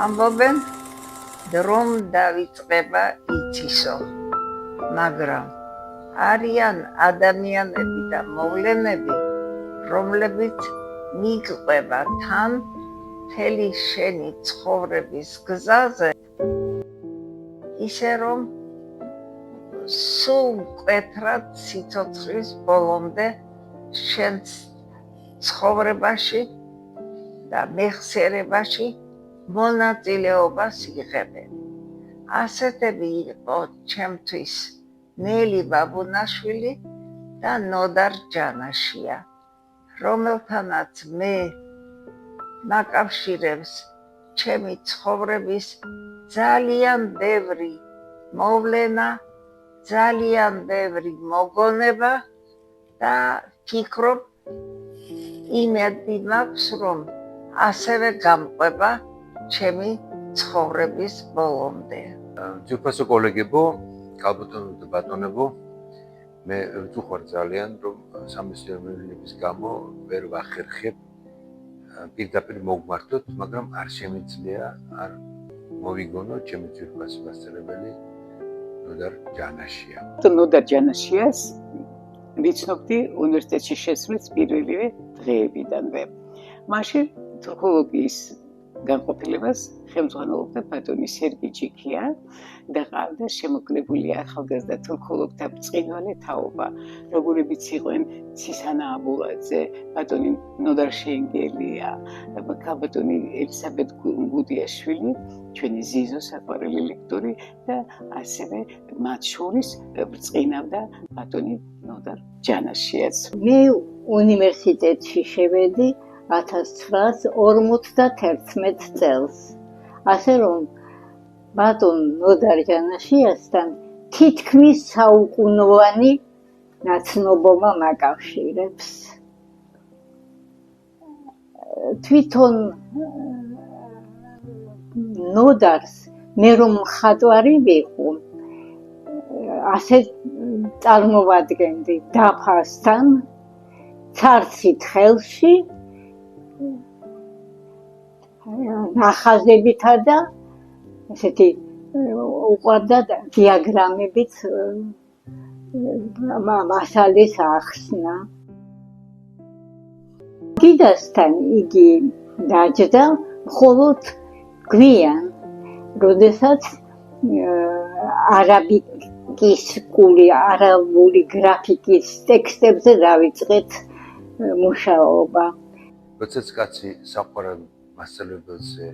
ამბობენ რომ დავიწყება იცისო, მაგრამ არიან ადამიანები და მოვლენები, რომლებიც მიგვყვება თან მთელი შენი ცხოვრების გზაზე, ისე რომ სულ მკვეთრად სიცოცხლის ბოლომდე შენს ცხოვრებაში და მეხსიერებაში მონაწილეობას იღებენ. ასეთები იყო ჩემთვის ნელი ბაბუნაშვილი და ნოდარ ჯანაშია, რომელთანაც მე მაკავშირებს ჩემი ცხოვრების ძალიან ბევრი მოვლენა, ძალიან ბევრი მოგონება და ფიქრობ, იმედი მაქვს, რომ ასევე გამყვება ჩემი ცხოვრების ბოლომდე. ძვირფასო კოლეგებო, ქალბატონო და ბატონებო, მე ვწუხარ ძალიან, რომ სამეცნიერების გამო ვერ ვახერხებ პირდაპირ მოგმართოთ, მაგრამ არ შემიძლია არ მოვიგონო ჩემი ძვირფასი მასწავლებელი ნოდარ ჯანაშია. ნოდარ ჯანაშიას ვიცნობდი უნივერსიტეტში შესვლის პირველივე დღეებიდანვე. მაშინ თურქოლოგიის განყოფილებას ხელმძღვანელობდა ბატონი სერგი ჯიქია და ყავდა შემოკლებული ახალგაზრდა თურქოლოგთა ბრწყინვალე თაობა, როგორებიც იყვნენ ცისანა აბულაძე, ბატონი ნოდარ შეინგელია, ქალბატონი ელისაბედ გუდიაშვილი, ჩვენი ზიზო საყვარელი ლექტორი და ასევე მათ შორის ბრწყინავდა ბატონი ნოდარ ჯანაშიაც. მე უნივერსიტეტში შევედი 1951 წელს. ასე რომ ბატონ ნოდარ ჯანაშიასთან თითქმის საუკუნოვანი ნაცნობობა მაკავშირებს. თვითონ ნოდარს მე რომ მხატვარი ვიყო, ასე წარმოვადგენდი დაფასთან, ცარცით ხელში, ნახაზებითა და ესეთი უყვარდა დიაგრამებით მასალის ახსნა. დიდასთან იგი დაჯდა მხოლოდ გვიან, როდესაც არაბული გრაფიკის ტექსტებზე დავიწყეთ მუშაობა. როდესაც კაცი საყვარელ მასწავლებელზე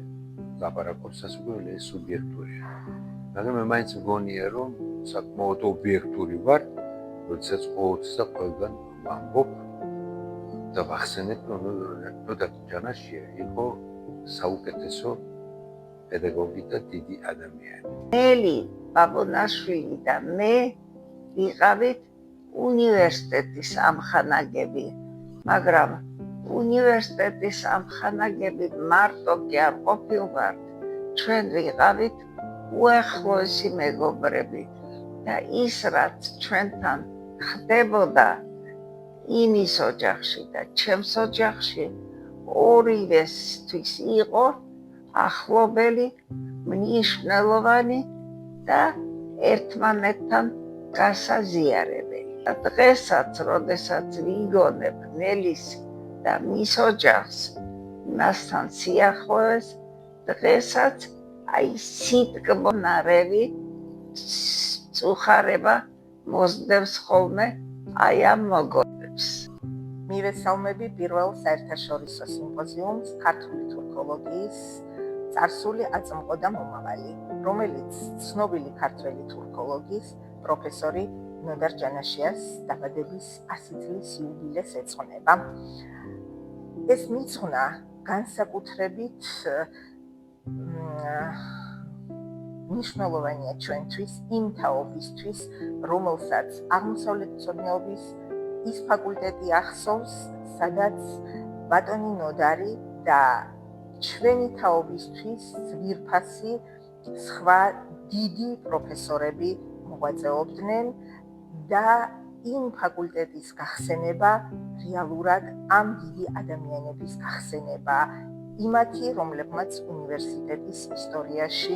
ლაპარაკობს, სასურველია სუბიექტურია. მაგრამ მე მაინც მგონია, რომ საკმაოდ ობიექტური ვარ, როდესაც ყოველთვის და ყველგან ვამბობ და ვახსენებ, რომ ნოდარ ჯანაშია იყო საუკეთესო პედაგოგი და დიდი ადამიანი. ნელი ბაბუნაშვილი და მე ვიყავით უნივერსიტეტის ამხანაგები, მაგრამ უნივერსიტეტის ამხანაგები მარტო კი არ ყოფილვართ, ჩვენ ვიყავით უახლოესი მეგობრები და ის რაც ჩვენთან ხდებოდა იმის ოჯახში და ჩემს ოჯახში ორივესთვის იყო ახლობელი, მნიშვნელოვანი და ერთმანეთთან გასაზიარებელი. დღესაც, როდესაც ვიგონებ ნელის და მის ოჯახს, მასთან სიახლოვეს, დღესაც აი სიტკბონარევი წუხარება მოსდევს ხოლმე აი ამ მოგონებს. მივესალმები პირველ საერთაშორისო სიმპოზიუმს ქართული თურქოლოგიის წარსული აწმყო და მომავალი, რომელიც ცნობილი ქართველი თურქოლოგის პროფესორი ნოდარ ჯანაშიას დაბადების 100 წლის იუბილეს ეძღვნება. ეს მიცხვნა განსაკუთრებით მნიშვნელოვანია ჩვენთვის იმ თაობისთვის, რომელსაც აღმოსავლეთმცოდნეობის ის ფაკულტეტი ახსოვს, სადაც ბატონი ნოდარი და ჩვენი თაობისთვის ძვირფასი სხვა დიდი პროფესორები მოღვაწეობდნენ და იმ ფაკულტეტის გახსენება რეალურად ამ დიდი ადამიანების გახსენება, იმათი, რომლებმაც უნივერსიტეტის ისტორიაში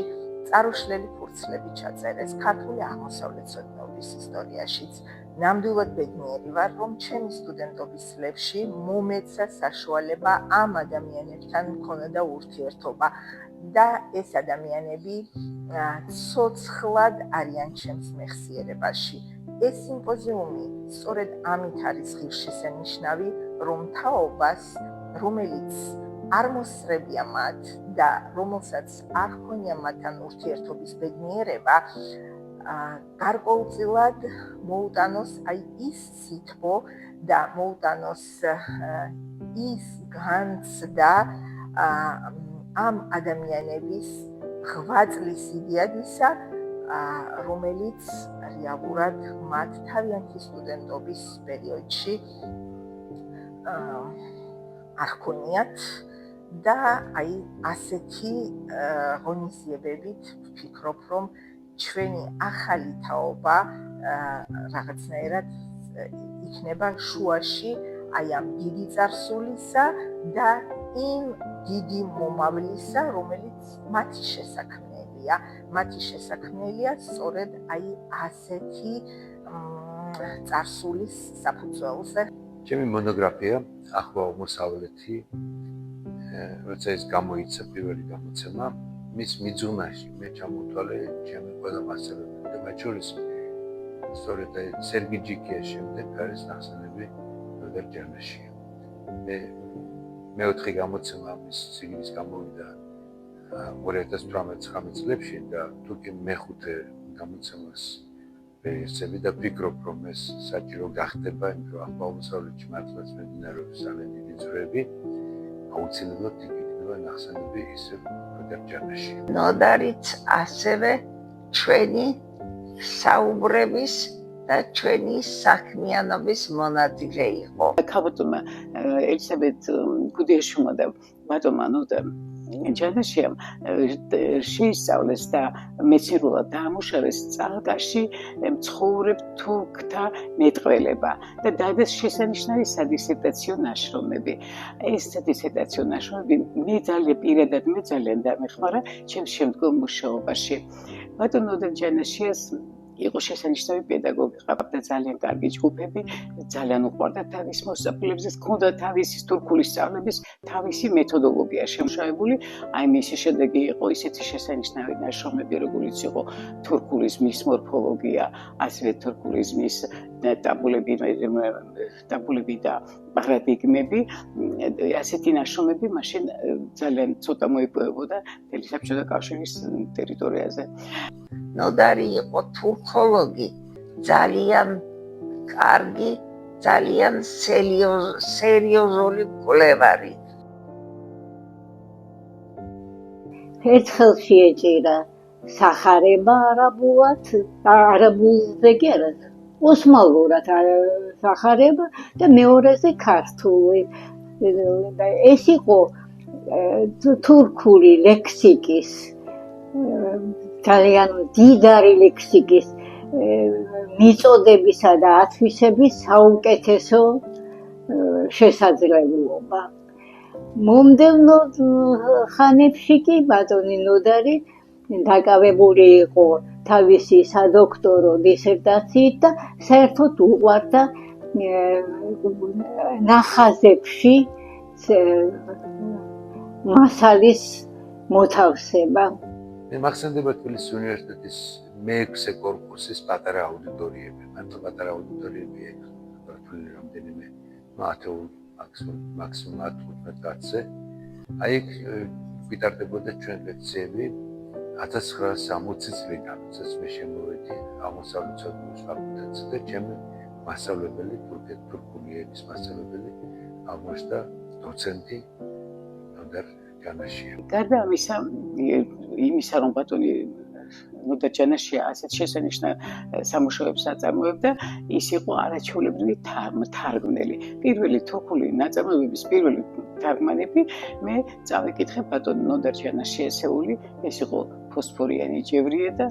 წარუშლელი ფურცლები ჩაწერეს, ქართული აღმოსავლეთმცოდნეობის ისტორიაშიც. ნამდვილად ბედნიერი ვარ, რომ ჩემი სტუდენტობის წლებში მომეცა საშუალება ამ ადამიანებთან მქონოდა ურთიერთობა და ეს ადამიანები ცოცხლად არიან ჩემს მეხსიერებაში. ეს სიმპოზიუმი სწორედ ამით არის ღირსშესანიშნავი, რომ თაობას, რომელიც არ მოსწრებია მათ და რომელსაც არ ჰქონია მათთან ურთიერთობის ბედნიერება, გარკვეულწილად მოუტანოს ის სითბო და მოუტანოს ის განცდა ამ ადამიანების ღვაწლის იდეადისა, რომელიც რეალურად მათ თავიანთი სტუდენტობის პერიოდში არ ჰქონიათ და აი ასეთი ღონისძიებებით ვფიქრობ, რომ ჩვენი ახალი თაობა რაღაცნაირად იქნება შუაში აი ამ დიდი წარსულისა და იმ დიდი მომავლისა, რომელიც მათი შესაქმნელია სწორედ აი ასეთი წარსულის საფუძველზე. ჩემი მონოგრაფია ახლა მოსავლეთი, როცა ის გამოიცა პირველი გამოცემა, მის მიძღვნაში მე ჩამოთვალე ჩემი ყველა მასწავლებელი და მათ შორის სწორედ სერგი ჯიქიას შემდეგ არის ნახსენები ნოდარ ჯანაშია. მეოთხე გამოცემა მის სიგნის გამოვიდა 2018-19 წლებში და თუკი მეხუთე გამოცემას ვეცები და ვფიქრობ, რომ ეს საჭირო გახდება, იმიტომ რომ აღმოსავლეთში მართლაც მიმდინარეობს ძალიან დიდი ძვრები, აუცილებლად იქნება ნახსენები ისე ნოდარ ჯანაში. ნოდარიც ასევე ჩვენი საუბრების და ჩვენი საქმიანობის მონადირე იყო. ქალბატონმა ელისაბედ გუდიაშვილმა და ბატონმა ნოდარ ჯანაშიამ შეისწავლეს და მეცნიერულად დაამუშავეს წალკაში მცხოვრებ თურქთა მეტყველება და დადეს შესანიშნავი სადისერტაციო ნაშრომები. ეს სადისერტაციო ნაშრომები პირადად მე ძალიან დამეხმარა ჩემს შემდგომ მუშაობაში. ბატონ ნოდარ ჯანაშიას იყო შესანიშნავი პედაგოგი, ყავდა ძალიან კარგი ჯგუფები, ძალიან უყვარდა თავის მოსწავლეებს, ჰქონდა თავისი თურქული სწავლების თავისი მეთოდოლოგია შემუშავებული. აი მისი შედეგი იყო ისეთი შესანიშნავი ნაშრომები, როგორიც იყო თურქულიზმის მორფოლოგია, ასევე თურქულიზმის ტაბულები და პარადიგმები. ასეთი ნაშრომები მაშინ ძალიან ცოტა მოიპოვებოდა მთელი საბჭოთა კავშირის ტერიტორიაზე. ნოდარი იყო თურქოლოგი, ძალიან კარგი, ძალიან სერიოზული მკვლევარი. ერთხელ შეეჭირა სახარება არაბულზე კი არა, ოსმალურად სახარება და მეორეზე ქართული. ეს იყო თურქული ლექსიკის ძალიან დიდარი ლექსიკის მიწოდებისა და ათვისების საუკეთესო შესაძლებლობა. მომდევნო ხანებში კი ბატონი ნოდარი დაკავებული იყო თავისი სადოქტორო დისერტაციით და საერთოდ უყვარდა ნახაზებში მასალის მოთავსება. მე მახსენდება თბილისის უნივერსიტეტის მე-6 კორპუსის პატარა აუდიტორიები. მართლა პატარა აუდიტორიები ქართული რამდენიმე 10 მაქსიმუმ 15 კაცზე. აი იქ ვიტარდებოდა ჩვენ ლექციები 1960 წლიდან, როდესაც მე შემოვედი აღმოსავლეთმცოდნეობის ფაკულტეტზე და ჩემი მასწავლებელი, თურქული ენის მასწავლებელი აღმოჩნდა დოცენტი ნოდარ ჯანაშია. გარდა იმისა, რომ ბატონი ნოდარ ჯანაშია ასეთ შესანიშნავ სამუშაოებს აწარმოებდა, ის იყო არაჩვეულებრივი მთარგმნელი. პირველი თურქული ნაწარმოებების პირველი თარგმანები მე წავიკითხე ბატონ ნოდარ ჯანაშიასეული, ეს იყო ფოსფორიანი ჯევრია და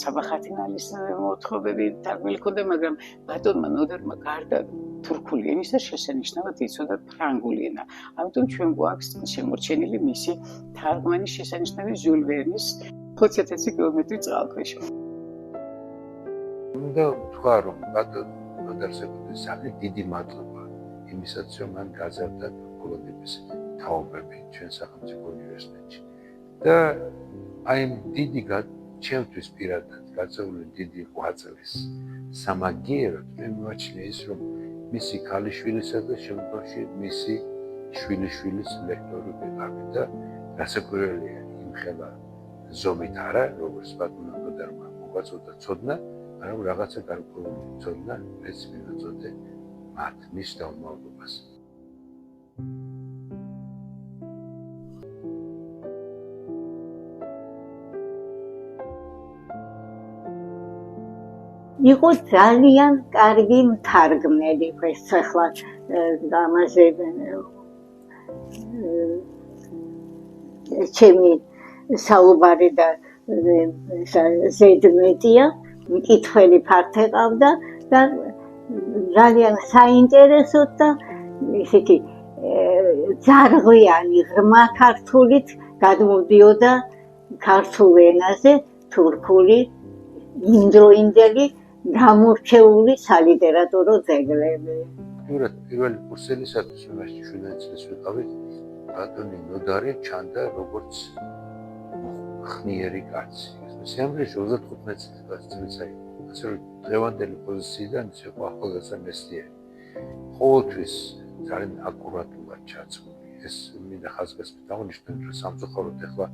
საბახათინალის მოთხრობები თარგმნილი ჰქონდა, მაგრამ ბატონმა ნოდარმა გარდა თურქული ენის და შესანიშნავად იცოდა ფრანგული ენა. ამიტომ ჩვენ გვაქვს შემორჩენილი მისი თარგმანი შესანიშნავი ჟიულ ვერნის 20,000 კილომეტრი წყალქვეშ. უნდა ვთქვა, რომ ბატონ ნოდარსეკვიძეს ძალიან დიდი მადლობა იმისაც, რომ მან გაზარდა თურქულების თაობები ჩვენ სახელმწიფო უნივერსიტეტში. და აი დიდი ჩემთვის პირადად გაწეული დიდი ღვაწლის სამაგიეროდ მე მივაჩნია ის, რომ მისი ქალიშვილისა და შემდგომში მისი შვილიშვილის ლექტორი ვიყავი და გასაკვირველია იმხელა ზომით არა, როგორც ბატონო ნოდარმა მოგვაწოდა ცოდნა, მაგრამ რაღაცა გარკვეული ცოდნა მეც მივაწოდე მათ მის დაუმალობას. იყო ძალიან კარგი მთარგმნელი, ეს ახლა ამაზე ჩემი საუბარი და ზედმეტია, მკითხველი ფართე ყავდა და ძალიან საინტერესოდ და ისეთი ძარღვიანი ღრმა ქართულით გადმოდიოდა ქართულ ენაზე თურქული იმდროინდელი გამორჩეული სალიტერატურო ძეგლები. პირველი კურსელისათვის იმაში 7 წელს ვიყავი, ბატონი ნოდარი ჩანდა როგორც ხნიერი კაცი. სიამოვნებაში 35 წელს აი, ასე რომ დღევანდელი პოზიციიდან ის იყო ახალგაზრდა მეცნიერი. ყოველთვის ძალიან აკურატულად ჩაცმული. ეს მინდა ხაზგასმით აღნიშნოთ, რომ სამწუხაროდ ახლა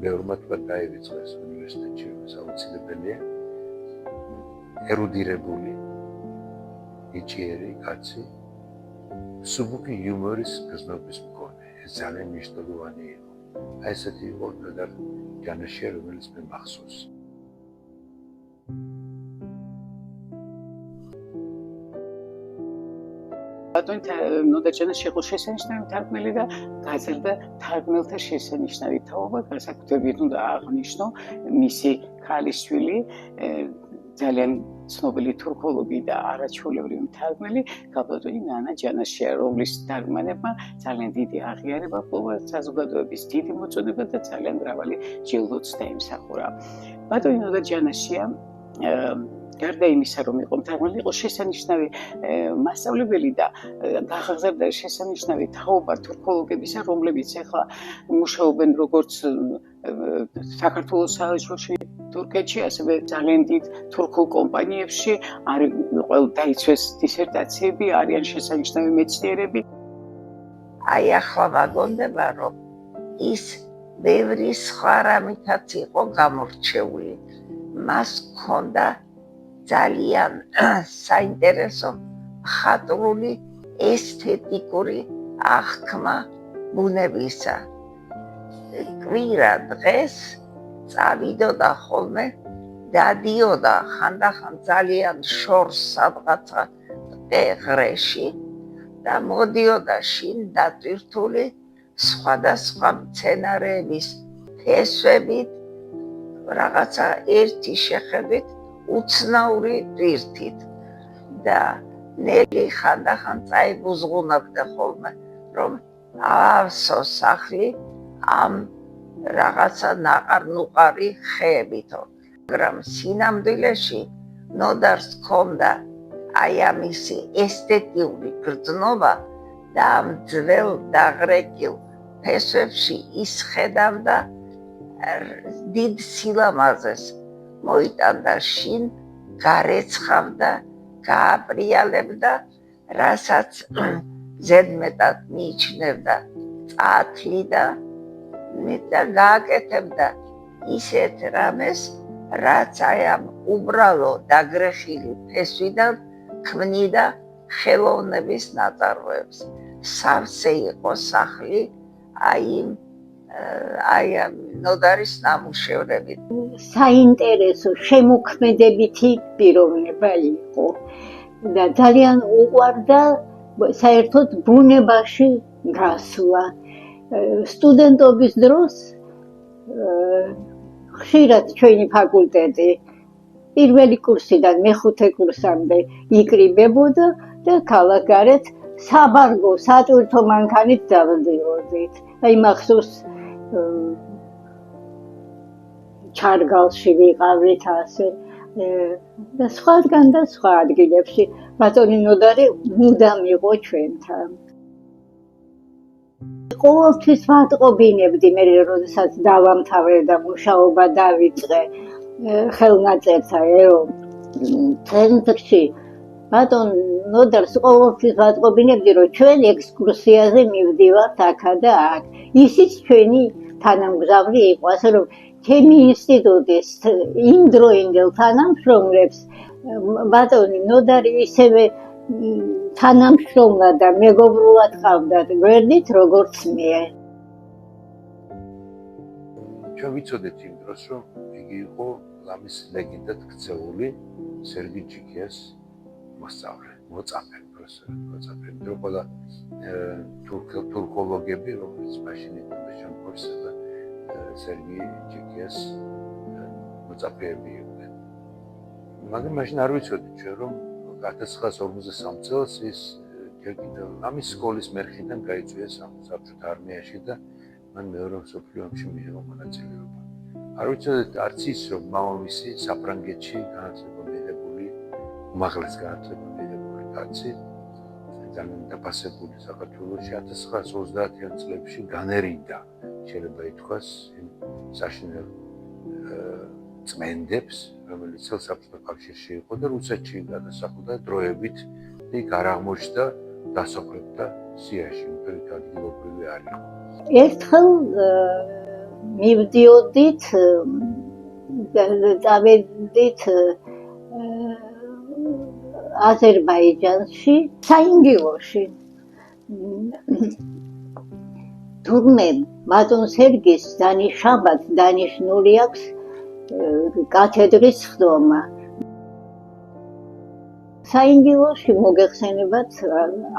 ბევრმა თქვა დაივიწყეს უნივერსიტეტში, ეს აუცილებელია. ერუდირებული იჭიერი კაცი, სუბუქი იუმორის გზნობის მქონე. ეს ძალიან მნიშვნელოვანი იყო. აი ესეთი იყო ნოდარ ჯანაშია, რომელიც მე მახსოვს. ბატონი ნოდარ ჯანაშია იყო შესანიშნავი მთარგმნელი და გაძლიერდა თარგმნელთა შესანიშნავი თაობა, განსაკუთრებით უნდა აღნიშნო მისი ქალიშვილი ძალიან ცნობილი თურქოლოგი და არაჩვეულებრივი მთარგმნელი გაბატონი ნანა ჯანაშია, რომლის თარგმანებმა ძალიან დიდი აღიარება ჰპოვა, საზოგადოების დიდი მოწონება და ძალიან მრავალი ჯილდოც დაიმსახურა. ბატონი ნოდარ ჯანაშია გარდა იმისა, რომ იყო მთარგმნელი, იყო შესანიშნავი მასწავლებელი და გახაზარდა შესანიშნავი თაობა თურქოლოგებისა, რომლებიც ახლა მუშაობენ როგორც საქართველოს საელჩოში, თურქეთში, ასევე ძალიან დიდ თურქულ კომპანიებში, დაიცვეს დისერტაციები, არიან შესანიშნავი მეცნიერები. აი ახლა ვაგონდება, რომ ის ბევრი სხვა რამითაც იყო გამორჩეული. მას ჰქონდა ძალიან საინტერესო მხატვრული ესთეტიკური აღქმა ბუნებისა. კვირა დღეს წავიდოდა ხოლმე, დადიოდა ხანდახან ძალიან შორს სადღაცა ღრეში და მოდიოდა შინ დატვირთული სხვადასხვა მცენარეების ფესვებით, რაღაცა ერთი შეხედვით უცნაური ტვირთით და ნელი ხანდახან წაიბუზღუნავდა ხოლმე, რომ ავსო სახლი ამ რაღაცა ნაყარ-ნუყარი ხეებითო. მაგრამ სინამდვილეში ნოდარს ჰქონდა აი ამისი ესთეტიური გრძნობა და ამ ძველ დაღრეკილ ფესვებში ის ხედავდა დიდ სილამაზეს, მოიტანდა შინ, გარეცხავდა, გააბრიალებდა, რასაც ზედმეტად მიიჩნევდა წათლი და გააკეთებდა ისეთ რამეს, რაც აი ამ უბრალო დაგრეხილი ფესვიდან ქმნიდა ხელოვნების ნაწარმოებს. სავსე იყო სახლი აი ამ ნოდარის ნამუშევრებით. საინტერესო შემოქმედებითი პიროვნება იყო და ძალიან უყვარდა საერთოდ ბუნებაში გასვლა. სტუდენტობის დროს ხშირად ჩვენი ფაკულტეტი პირველი კურსიდან მეხუთე კურსამდე იკრიბებოდა და ქალაქ გარეთ საბარგო, სატვირთო მანქანით დავდიოდით. აი მახსოვს ჩარგალში ვიყავით ასე და სხვადღან და სხვა ადგილებში. ბატონი ნოდარი მუდამ იყო ჩვენთან. ყოველთვის ვატყობინებდი მე როდესაც დავამთავრე და მუშაობა დავიწყე ხელნაწერთა ცენტრში. ბატონ ნოდარს ყოველთვის ვატყობინებდი რომ ჩვენ ექსკურსიაზე მივდივართ აქა და აქ. ისიც ჩვენი თანამგზავრი იყო, ასე რომ ჩემი ინსტიტუტის იმდროინდელ თანამშრომლებს ბატონი ნოდარი ისევე თანამშრომლად და მეგობრულად ყავდათ გვერდით როგორც მე. ჩვენ ვიცოდეთ იმ დროს რომ იგი იყო ლამის ლეგენდად ქცეული სერგი ჯიქიას მოსწავლე, მოწაფე პროფესორი, მოწაფე. მე ყველა თურქოლოგები რომელიც მაშინ იყო შემკურსა და სერგი ჯიქიას მოწაფეები იყვნენ. მაგრამ მაშინ არ ვიცოდი ჩვენ რომ 1953 წელს ის ჯერ კიდევ ამის სკოლის მერხიდან გაიწვია საბჭოთა არმიაში და მან მეორე მსოფლიო ომში მიიღო მონაწილეობა. არ ვიცოდით არც ის რომ მამამისი საფრანგეთში განათლება მიღებული, უმაღლეს განათლება მიღებული კაცი, ძალიან დაფასებული საქართველოში 1930-იან წლებში განერიდა, შეიძლება ითქვას, იმ საშინელ წმენდებს, რომელიც საბჭოთა კავშირში იყო და რუსეთში გადასახლდა დროებით იქ არ აღმოჩნდა დასახლება სიაში, მთელი ადგილობრივი არ იყო. ერთხელ მივდიოდით დავედით აზერბაიჯანში, საინგილოში. თურმე ბატონ სერგის დანიშაბად დანიშნული აქვს კათედრის ხდომა. საინგილოში მოგეხსენებათ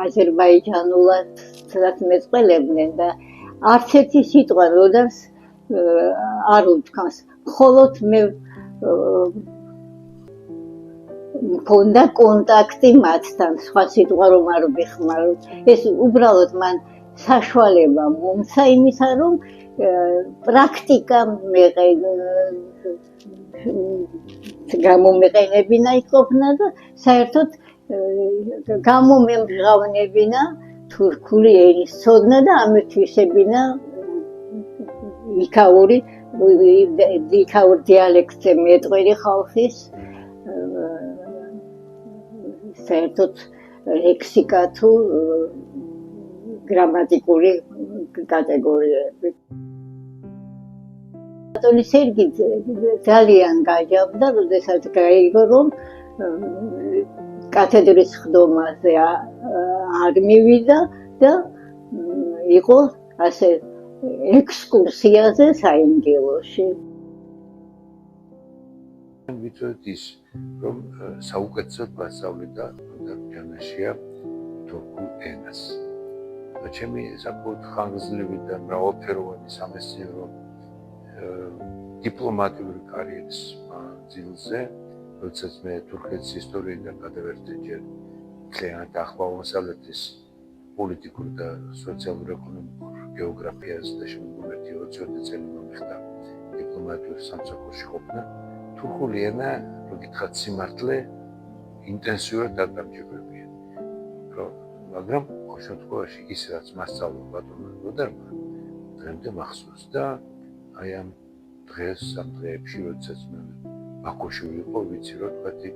აზერბაიჯანულად მეწყელებდნენ და არც ერთი სიტყვა როდას არ უთქვას. მხოლოდ მე მქონდა კონტაქტი მათთან, სხვა სიტყვა რომ არ ვიხმაროთ. ეს უბრალოდ მან საშუალება მომცა იმისა, რომ პრაქტიკა გამომეყენებინა იყოფნა და საერთოდ გამომემჟღავნებინა თურქული ენის ცოდნა და ამეთვისებინა იქაურ დიალექტზე მეტყვი ხალხის საერთოდ ლექსიკა თუ გრამატიკული კატეგორიები. ბატონი სერგი ძალიან გაჯავდა, როდესაც გაიგო, რომ კათედრის ხდომაზე არ მივიდა და იყო ასე ექსკურსიაზე საინგილოში. ვიცოდით ის, რომ საუკეთესოდ გასწავლიდა ჯანაშია თურქულ ენას. ჩემი საკუთარ ხანგრძლივი და მრავალფეროვანი სამეცნიერო დიპლომატიური კარიერის მანძილზე, როდესაც მე თურქეთის ისტორიიდან გადავერთე ჯერ მთლიანად ახლო-აღმოსავლეთის პოლიტიკურ და სოციალურ-ეკონომიკურ გეოგრაფიას და შემდგომ 20 წელი მომხდა დიპლომატიურ სამსახურში ყოფნა. თურქული ენა, რო გითხრათ სიმართლე, ინტენსიურად დაგამჯობებია. მაგრამ ყოველ შემთხვევაში ის რაც მასწავლა ბატონმა ნოდარმა დღემდე მახსოვს და აი ამ დღეს ამ დღეებში როდესაც მე ბაქოში ვიყო, ვიცი რომ თქვათი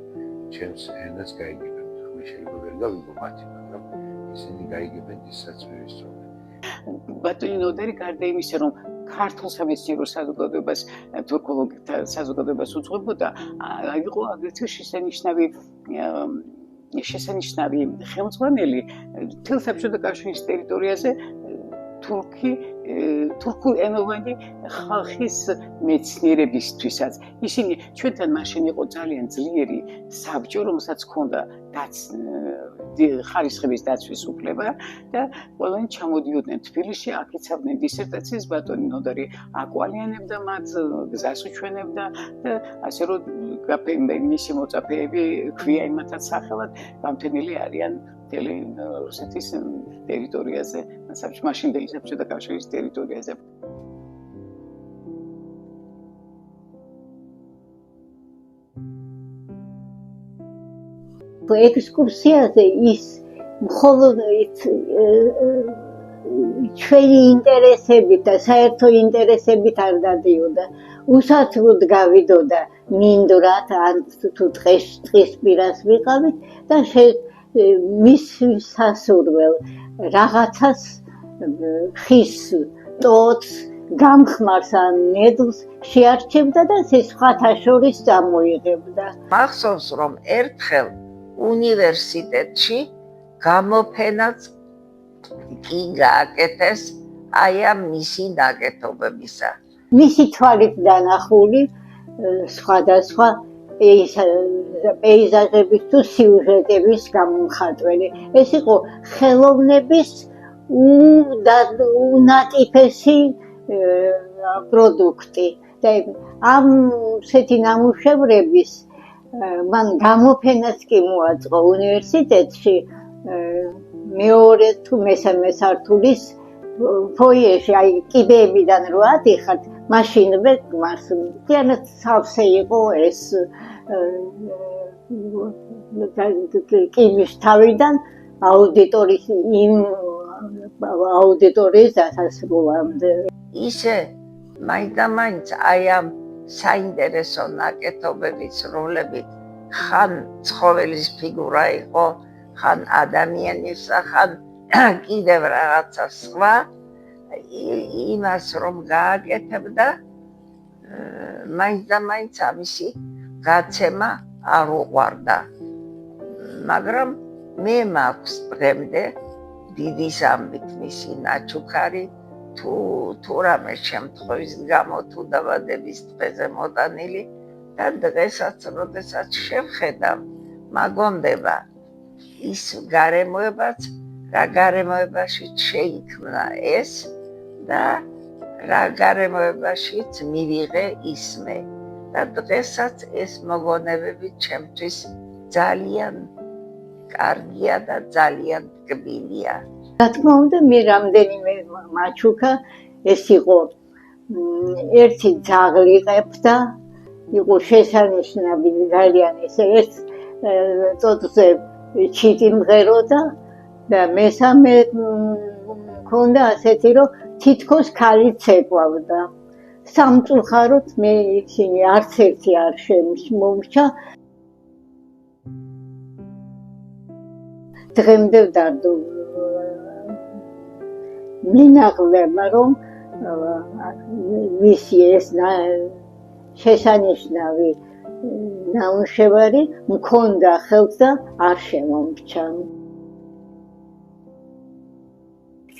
ჩემს ენას გაიგებენ. მე შეიძლება ვერ გავიგო მათი, მაგრამ ისინი გაიგებენ ისაც მე ვისწავლე. ბატონი ნოდარი გარდა იმისა, რომ ქართულ სამეცნიერო საზოგადოებას, თურქოლოგთა საზოგადოებას უძღვებოდა, იყო აგრეთვე შესანიშნავი ხელმძღვანელი მთელ საბჭოთა კავშირის ტერიტორიაზე თურქულენოვანი ხალხის მეცნიერებისთვისაც. ისინი ჩვენთან მაშინ იყო ძალიან ძლიერი საბჭო, რომელსაც ჰქონდა ხარისხების დაცვის უფლება და ყველანი ჩამოდიოდნენ თბილისში, აქ იცავდნენ დისერტაციის. ბატონი ნოდარი აკვალიანებდა მათ, გზას უჩვენებდა და ასე რომ მისი მოწაფეები ქვია იმათაც სახელად გამთენილი არიან მთელი რუსეთის ტერიტორიაზე, მაშინდელი საბჭოთა კავშირის ტერიტორიაზე. ექსკურსიაზე ის მხოლოდ ჩვენი ინტერესებით და საერთო ინტერესებით არ დადიოდა. უსათროდ გავიდოდა მინდვრად, ან თუ დღის პირას ვიყავით და მის სასურველ რაღაცას ხის ტოტს, გამხმარს ან ნედლს შეარჩევდა და სხვათა შორის წამოიღებდა. მახსოვს, რომ ერთხელ უნივერსიტეტში გამოფენაც კი გააკეთეს აი ამ მისი ნაკეთობებისა. მისი თვალით დანახული სხვადასხვა პეიზაჟების თუ სიუჟეტების გამომხატველი. ეს იყო ხელოვნების უნატიფესი პროდუქტი. და ამ სეთი ნამუშევრების მან გამოფენაც კი მოაწყო უნივერსიტეტში მეორე თუ მესამე სართულის ფოიეში, აი კიბეებიდან რო ადიხართ, მაშინვე მას მთლიანად სავსე იყო ეს კიბის თავიდან აუდიტორიის დასასრულამდე. ისე მაინც აი ამ საინტერესო ნაკეთობების როლებით ხან ცხოველის ფიგურა იყო, ხან ადამიანის, ხან კიდევ რაღაცა სხვა, იმას რომ გააკეთებდა, მაინც ამისი გაცემა არ უყვარდა. მაგრამ მე მაქვს დღემდე დიდი ზამბით მისი ნაჩუქარი, თუ რამე შემთხვევის გამო, თუ დაბადების დღეზე მოტანილი და დღესაც, როდესაც შევხედავ, მაგონდება ის გარემოებაც, რა გარემოებაშიც შეიქმნა ეს და რა გარემოებაშიც მივიღე ისმე. და დღესაც ეს მოგონებები ჩემთვის ძალიან კარგია და ძალიან ტკბილია. რა თქმა უნდა, მე რამდენიმე მაჩუქა, ეს იყო ერთი ძაღლი ყებდა, იყო შესანიშნავი ძალიან ეს წოწზე ჩიტი მღეროდა და მესამე მქონდა ასეთი, რომ თითქოს ქალიც ეკვავდა. სამწუხაროდ მე ისინი არც ერთი არ შემომრჩა. დღემდე ვდარდო მინაღლება, რომ მისი ეს შესანიშნავი ნამუშევარი მქონდა ხელს და არ შემომრჩა.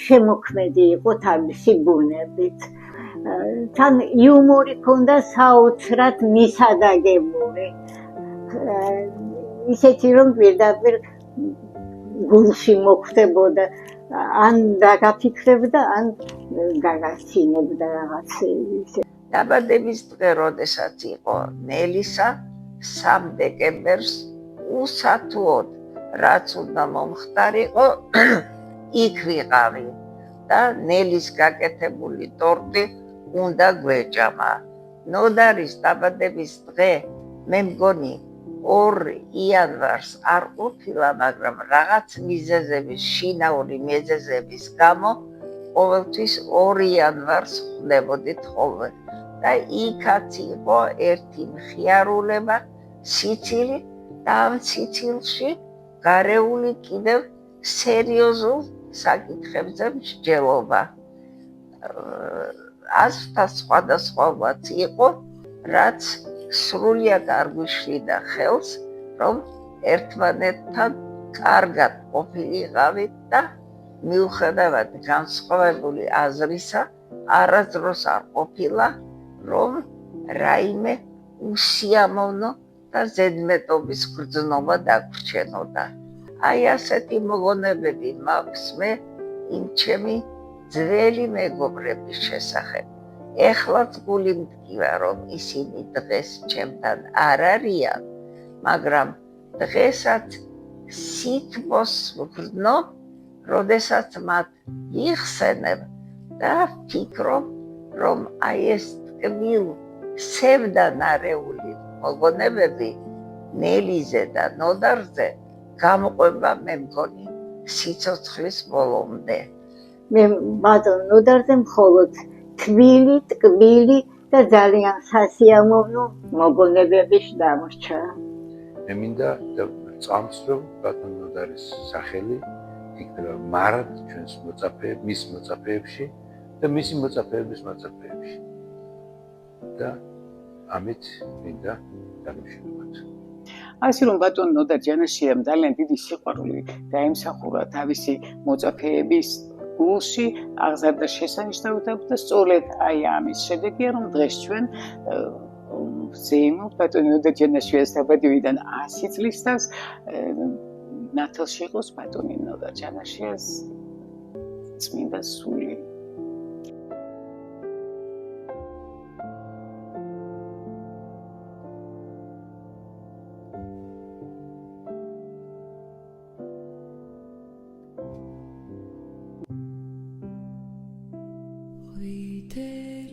შემოქმედი იყო თავისი ბუნებით. თან იუმორი ჰქონდა საოცრად მისადაგებული. ისეთი რომ პირდაპირ გულში მოხვდებოდა, ან დაგაფიქრებდა, ან გაგაცინებდა რაღაც ისე. დაბადების დღე როდესაც იყო ნელისა, 3 დეკემბერს უსათუოდ რაც უნდა მომხდარიყო, იქ ვიყავი და ნელის გაკეთებული ტორტი უნდა გვეჭამა. ნოდარის დაბადების დღე მე მგონი 2 იანვარს არ ყოფილა, მაგრამ რაღაც მიზეზების, შინაური მიზეზების გამო ყოველთვის 2 იანვარს ხვდებოდით ხოლმე. და იქაც იყო ერთი მხიარულება, სიცილი და ამ სიცილში გარეული კიდევ სერიოზულ საკითხებზე მსჯელობა. ასთა სხვადასხვაც იყო, რაც სრულიად არ გვიშლიდა ხელს, რომ ერთმანეთთან კარგად ყოფილიყავით და მიუხედავად განსხვავებული აზრისა, არასდროს არ ყოფილა, რომ რაიმე უსიამოვნო და ზედმეტობის გრძნობა დაგვრჩენოდა. აი ასეთი მოგონებები მაქვს მე იმ ჩემი ძველი მეგობრების შესახებ. ეხლაც გული მდგივა, რომ ისინი დღეს ჩემთან არ არიან, მაგრამ დღესაც სითბოს ვგრძნო, როდესაც მათ იხსენებ და ვფიქრობ, რომ აი ეს ტკბილ სევდანარეული მოგონებები ნელიზე და ნოდარზე გამყვება მე მგონი სიცოცხლის ბოლომდე. მე ბატონ ნოდარზე მხოლოდ თბილი, ტკბილი და ძალიან სასიამოვნო მოგონებები შემორჩა. მე მინდა წამს რომ ბატონ ნოდარის სახელი იქნება მარად ჩვენს მოწაფეებს, მის მოწაფეებში და მისი მოწაფეების მოწაფეებში. და ამით მინდა დამშვიდობოთ. ასე რომ ბატონ ნოდარ ჯანაშიამ ძალიან დიდი სიყვარული დაემსახურა თავისი მოწაფეების გულში, აღზარდა შესანიშნავად და სწორედ აი ამის შედეგია, რომ დღეს ჩვენ ვზეიმობთ ბატონ ნოდარ ჯანაშიას საბადოიდან 100 წლისას ნათელში იყოს ბატონი ნოდარ ჯანაშიას წმინდა სული. We did.